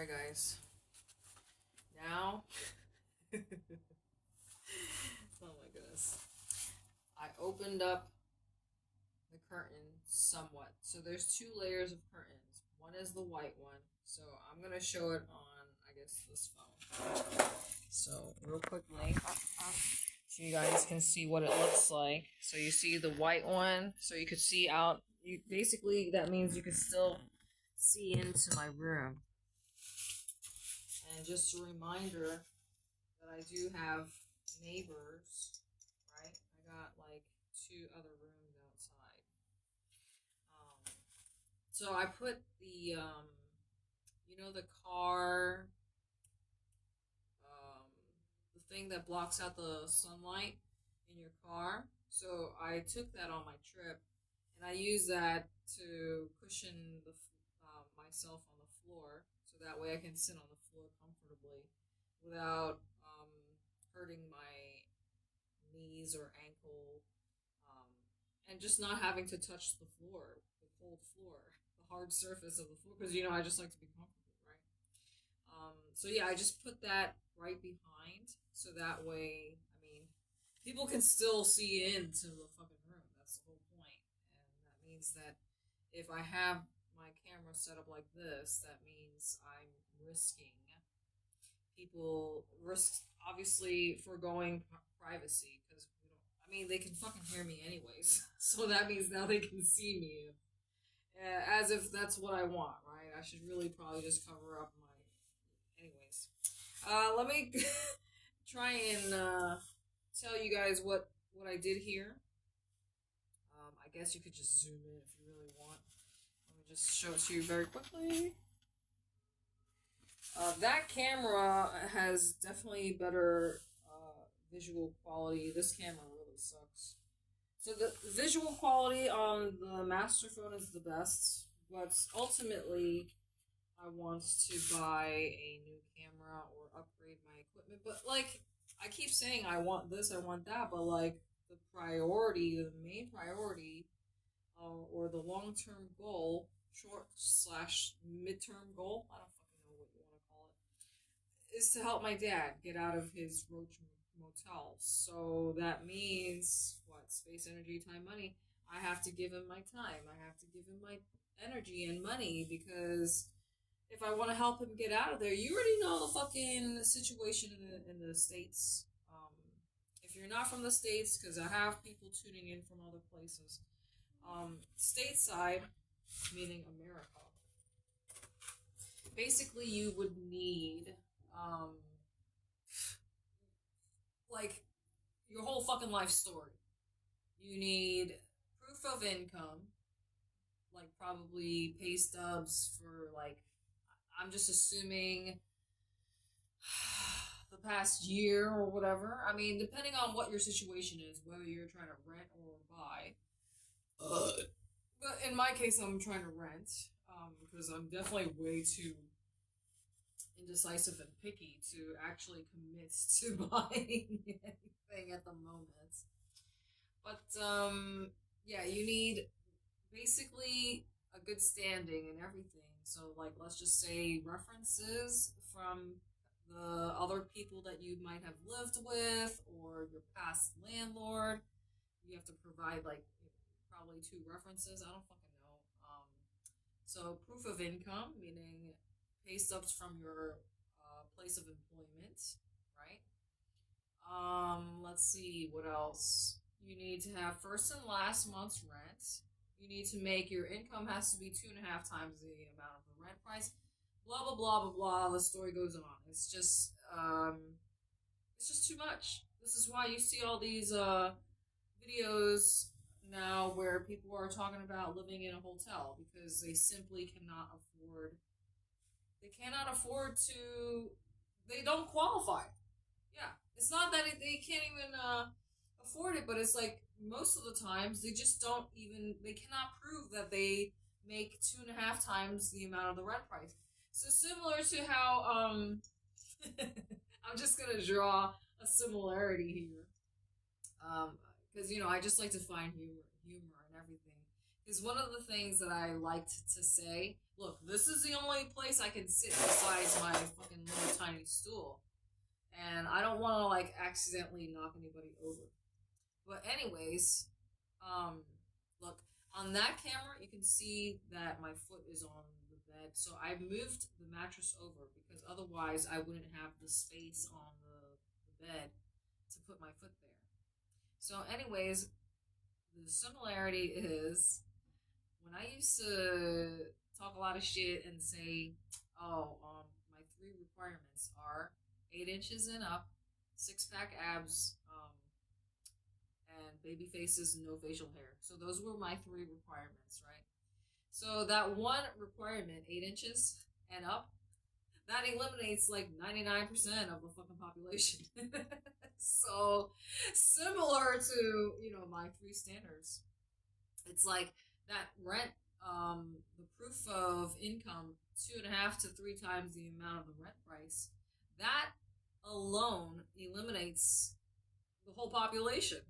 Alright, guys. Now. Oh my goodness. I opened up the curtain somewhat. So there's two layers of curtains. One is the white one. So I'm going to show it on, I guess, this phone. So, real quickly, so you guys can see what it looks like. So you see the white one. So you could see out. Basically, that means you can still see into my room. And just a reminder that I do have neighbors, right? I got like 2 other rooms outside. So I put the, the car, the thing that blocks out the sunlight in your car. So I took that on my trip, and I use that to cushion myself on the floor, so that way I can sit on the floor comfortably without hurting my knees or ankle, and just not having to touch the floor, the cold floor, the hard surface of the floor, because I just like to be comfortable, right? So yeah, I just put that right behind, so that way, people can still see into the fucking room. That's the whole point. And that means that if I have my camera set up like this, that means I'm risking obviously foregoing privacy, because they can fucking hear me anyways. So that means now they can see me, as if that's what I want, right? I should really probably just cover up my. Anyways, let me try and tell you guys what I did here. I guess you could just zoom in if you really want. Let me just show it to you very quickly. That camera has definitely better visual quality. This camera really sucks. So the visual quality on the master phone is the best, but ultimately I want to buy a new camera or upgrade my equipment. But I keep saying I want this, I want that, but the main priority, or the long-term goal, short/midterm goal, I don't fucking know what you want to call it, is to help my dad get out of his roach motel. So that means, space, energy, time, money. I have to give him my time. I have to give him my energy and money, because if I want to help him get out of there, you already know the fucking situation in the States. If you're not from the States, because I have people tuning in from other places, stateside, meaning America, basically you would need, your whole fucking life story. You need proof of income, probably pay stubs for, I'm just assuming, the past year or whatever. Depending on what your situation is, whether you're trying to rent or buy. But in my case, I'm trying to rent, because I'm definitely way too indecisive and picky to actually commit to buying anything at the moment. But, yeah, you need basically a good standing and everything. So, let's just say references from the other people that you might have lived with, or your past landlord. You have to provide, probably 2 references. I don't fucking know. So, proof of income, meaning pay stubs from your place of employment, right? Let's see, what else? You need to have first and last month's rent. You need to make your income has to be 2.5 times the amount of the rent price. Blah blah blah blah blah. The story goes on. It's just too much. This is why you see all these videos now where people are talking about living in a hotel, because they simply cannot afford. They cannot afford to. They don't qualify. Yeah, it's not that they can't even afford it, but it's most of the times they just don't even. They cannot prove that they make 2.5 times the amount of the rent price. So similar to how I'm just gonna draw a similarity here, because I just like to find humor in everything. Is one of the things that I liked to say. Look, this is the only place I can sit besides my fucking little tiny stool, and I don't want to like accidentally knock anybody over. But anyways, um, look on that camera, you can see that my foot is on the bed. So I moved the mattress over because otherwise I wouldn't have the space on the bed to put my foot there. So, anyways, the similarity is when I used to talk a lot of shit and say, "Oh, my three requirements are 8 inches and up, six pack abs, and baby faces, no facial hair." So those were my three requirements, right? So that one requirement, 8 inches and up, that eliminates like 99% of the fucking population. So similar to, my three standards. It's like that rent, the proof of income 2.5 to 3 times the amount of the rent price. That alone eliminates the whole population.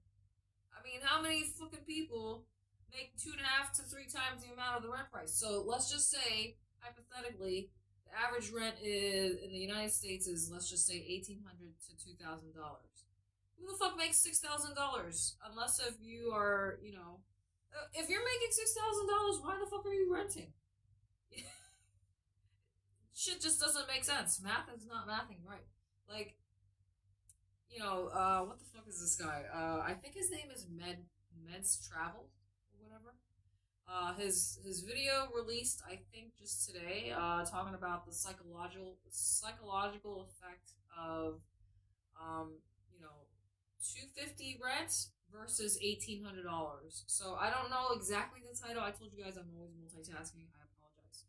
I mean, how many fucking people make 2.5 to 3 times the amount of the rent price? So let's just say, hypothetically, the average rent is in the United States is, let's just say, $1,800 to $2,000. Who the fuck makes $6,000? Unless if you are, if you're making $6,000, why the fuck are you renting? Shit just doesn't make sense. Math is not mathing right. Like, what the fuck is this guy? I think his name is Meds Travel or whatever. His video released, I think, just today, talking about the psychological effect of, um, you know, 250 rent versus $1,800. So I don't know exactly the title. I told you guys I'm always multitasking. I apologize,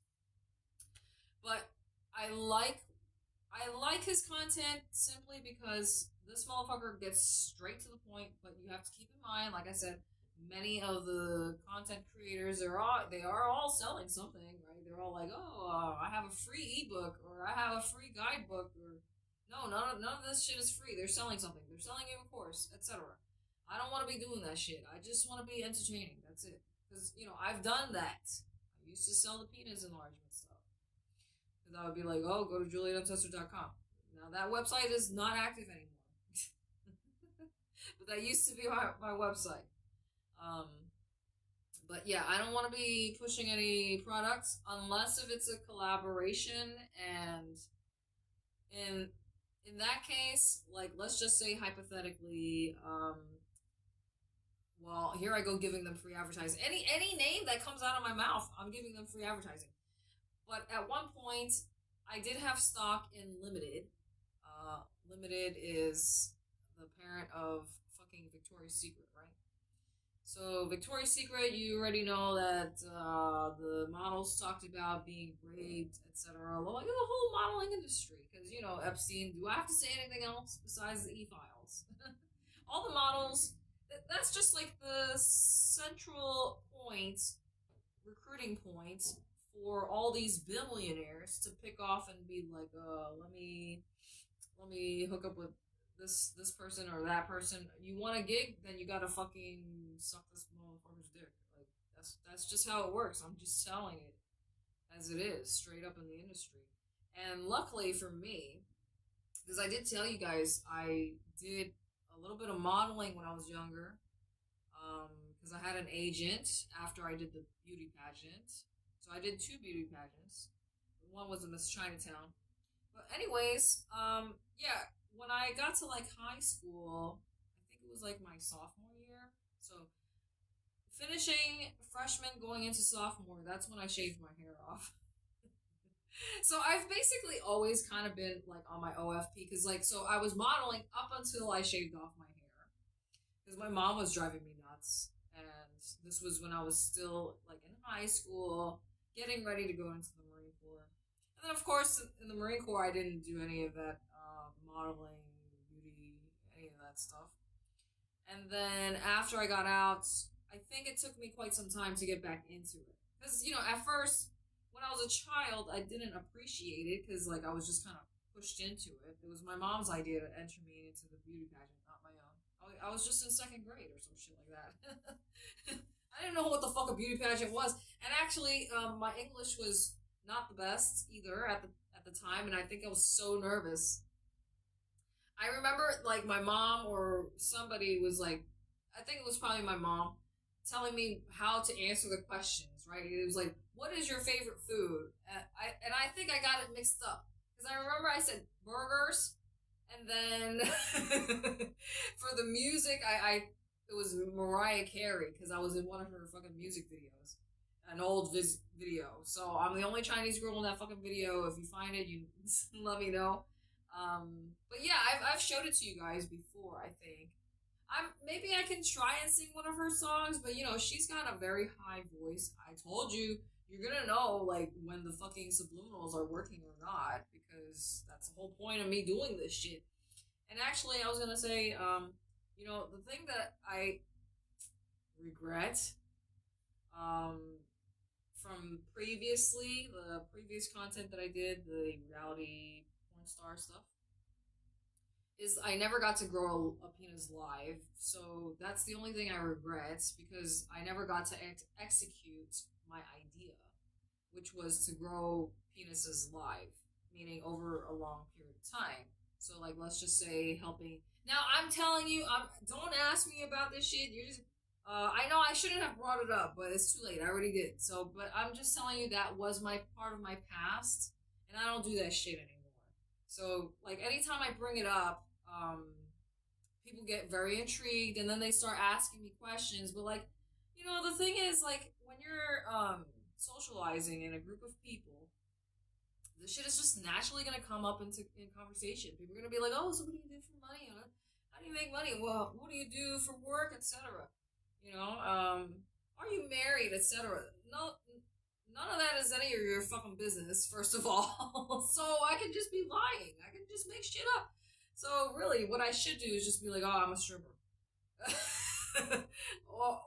but I like his content simply because this motherfucker gets straight to the point. But you have to keep in mind, like I said, many of the content creators are all selling something, right? They're all like, oh, I have a free ebook or I have a free guidebook or no, none of this shit is free. They're selling something. They're selling you a course, etc. I don't want to be doing that shit. I just want to be entertaining. That's it. Because I've done that. I used to sell the penis enlargement stuff. Because I would be like, oh, go to jurtvdotcom. Now that website is not active anymore. But that used to be my website. Um, but yeah, I don't want to be pushing any products unless if it's a collaboration, and in that case, like let's just say hypothetically, well, here I go giving them free advertising. Any name that comes out of my mouth, I'm giving them free advertising. But at one point, I did have stock in Limited. Limited is the parent of fucking Victoria's Secret, right? So Victoria's Secret, you already know that the models talked about being raped, etc. Like the whole modeling industry, because Epstein. Do I have to say anything else besides the e-files? All the models. That's just like the central point, recruiting point for all these billionaires to pick off and be like, let me hook up with this person or that person. You want a gig, then you gotta fucking suck this motherfucker's dick. Like that's just how it works. I'm just selling it as it is, straight up in the industry. And luckily for me, because I did tell you guys I did a little bit of modeling when I was younger. Because I had an agent after I did the beauty pageant. So I did 2 beauty pageants. One was in Miss Chinatown. But anyways, yeah, when I got to like high school, I think it was like my sophomore year. So finishing freshman, going into sophomore, that's when I shaved my hair off. So I've basically always kind of been like on my OFP because so I was modeling up until I shaved off my hair because my mom was driving me nuts, and this was when I was still like in high school, getting ready to go into the Marine Corps. And then of course in the Marine Corps I didn't do any of that modeling, beauty, any of that stuff. And then after I got out, I think it took me quite some time to get back into it because at first when I was a child, I didn't appreciate it because like I was just kind of pushed into it. It was my mom's idea to enter me into the beauty pageant, not my own. I was just in second grade or some shit like that. I didn't didn't know what the fuck a beauty pageant was. And actually, my English was not the best either at the time, and I think I was so nervous. I remember like my mom or somebody was like, I think it was probably my mom, telling me how to answer the questions. Right? It was like, "What is your favorite food?" I think I got it mixed up because I remember I said burgers, and then for the music, I it was Mariah Carey because I was in one of her fucking music videos, an old video. So I'm the only Chinese girl in that fucking video. If you find it, you let me know. But yeah, I've showed it to you guys before. I think maybe I can try and sing one of her songs, but you know she's got a very high voice. I told you you're gonna know like when the fucking subliminals are working or not because that's the whole point of me doing this shit. And actually, I was gonna say, you know, the thing that I regret, um, from previously, the previous content that I did, the reality porn star stuff, is I never got to grow a penis live. So that's the only thing I regret because I never got to execute my idea, which was to grow penises live, meaning over a long period of time. So like let's just say helping. Now I'm telling you, don't ask me about this shit. You're just I know I shouldn't have brought it up, but it's too late. I already did. So, but I'm just telling you that was my part of my past, and I don't do that shit anymore. So, like anytime I bring it up, people get very intrigued, and then they start asking me questions. But like, you know, the thing is, like when you're socializing in a group of people, the shit is just naturally gonna come up in conversation. People are gonna be like, "Oh, so what do you do for money? How do you make money? Well, what do you do for work, etc." You know, are you married, etc. No, none of that is any of your fucking business. First of all, so I can just be lying. I can just make shit up. So really, what I should do is just be like, "Oh, I'm a stripper,"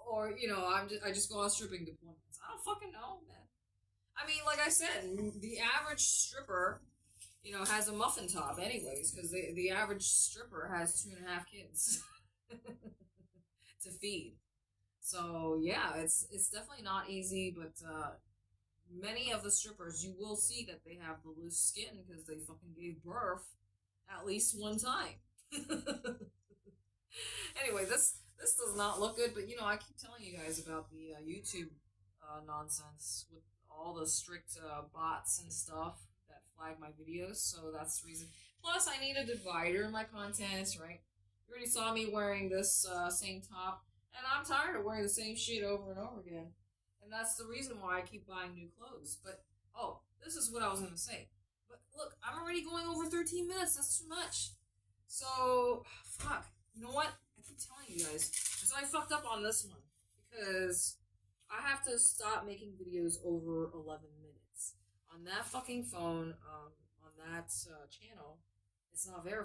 or you know, I just go on stripping deployments. I don't fucking know, man. I mean, like I said, the average stripper, you know, has a muffin top, anyways, because the average stripper has 2.5 kids to feed. So yeah, it's definitely not easy, but many of the strippers you will see that they have the loose skin because they fucking gave birth at least one time. Anyway, this does not look good, but you know I keep telling you guys about the YouTube nonsense with all the strict bots and stuff that flag my videos, so that's the reason. Plus, I need a divider in my contents, right? You already saw me wearing this same top, and I'm tired of wearing the same shit over and over again. And that's the reason why I keep buying new clothes. But, oh, this is what I was going to say. But look, I'm already going over 13 minutes. That's too much. So, fuck. You know what? I keep telling you guys. So I fucked up on this one. Because I have to stop making videos over 11 minutes. On that fucking phone, on that channel, it's not verified.